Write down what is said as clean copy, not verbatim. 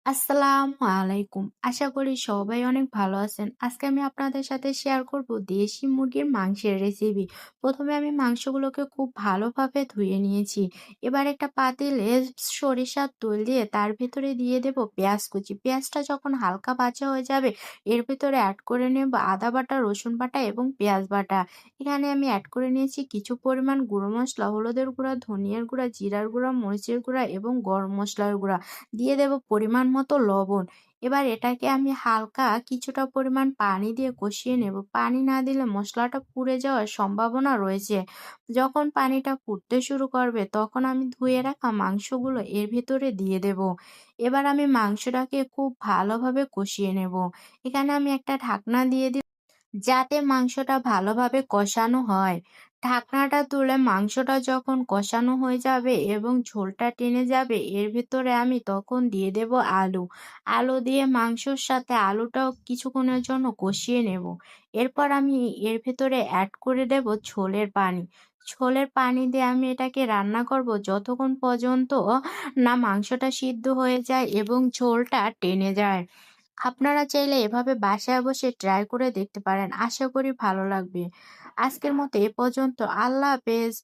আসসালামু আলাইকুম। আশা করি সবাই অনেক ভালো আছেন। আজকে আমি আপনাদের সাথে শেয়ার করব দেশি মুরগির মাংসের রেসিপি। ১ম এ আমি মাংসগুলোকে খুব ভালোভাবে ধুয়ে নিয়েছি। এবার একটা পাতিলে সরিষার তেল দিয়ে তার ভেতরে দিয়ে দেব পেঁয়াজ কুচি। পেঁয়াজটা যখন হালকা ভাজা হয়ে যাবে এর ভেতরে এড করে নেব আদা বাটা, রসুন বাটা এবং পেঁয়াজ বাটা। এখানে আমি এড করে নিয়েছি কিছু পরিমাণ গুঁড়ো মসলা, হলুদের গুঁড়া, ধনিয়ার গুঁড়া, জিরার গুঁড়া, মরিচের গুঁড়া এবং গরম মসলার গুঁড়া। দিয়ে দেব পরিমাণ মতো লবণ। এবার এটাকে আমি হালকা কিছুটা পরিমাণ পানি দিয়ে কষিয়ে নেব। পানি না দিলে মসলাটা পুড়ে যাওয়ার সম্ভাবনা রয়েছে। যখন পানিটা ফুটতে শুরু করবে তখন আমি ধুয়ে রাখা মাংসগুলো এর ভেতরে দিয়ে দেব। এবার আমি মাংসটাকে খুব ভালোভাবে কষিয়ে নেব। এখানে আমি একটা ঢাকনা দিয়ে যাতে মাংসটা ভালোভাবে কষানো হয়। ঢাকনাটা তুলে মাংসটা যখন কষানো হয়ে যাবে এবং ঝোলটা টেনে যাবে এর ভেতরে আমি তখন দিয়ে দেব আলু। আলু দিয়ে মাংসর সাথে আলুটাও কিছুক্ষণের জন্য কষিয়ে নেব। এরপর আমি এর ভেতরে অ্যাড করে দেব ঝোলের পানি। ঝোলের পানি দিয়ে আমি এটাকে রান্না করব যতক্ষণ পর্যন্ত না মাংসটা সিদ্ধ হয়ে যায় এবং ঝোলটা টেনে যায়। আপনারা চাইলে এভাবে বাসায় বসে ট্রাই করে দেখতে পারেন। আশা করি ভালো লাগবে। আজকের মতো এ পর্যন্ত। আল্লাহ হাফেজ।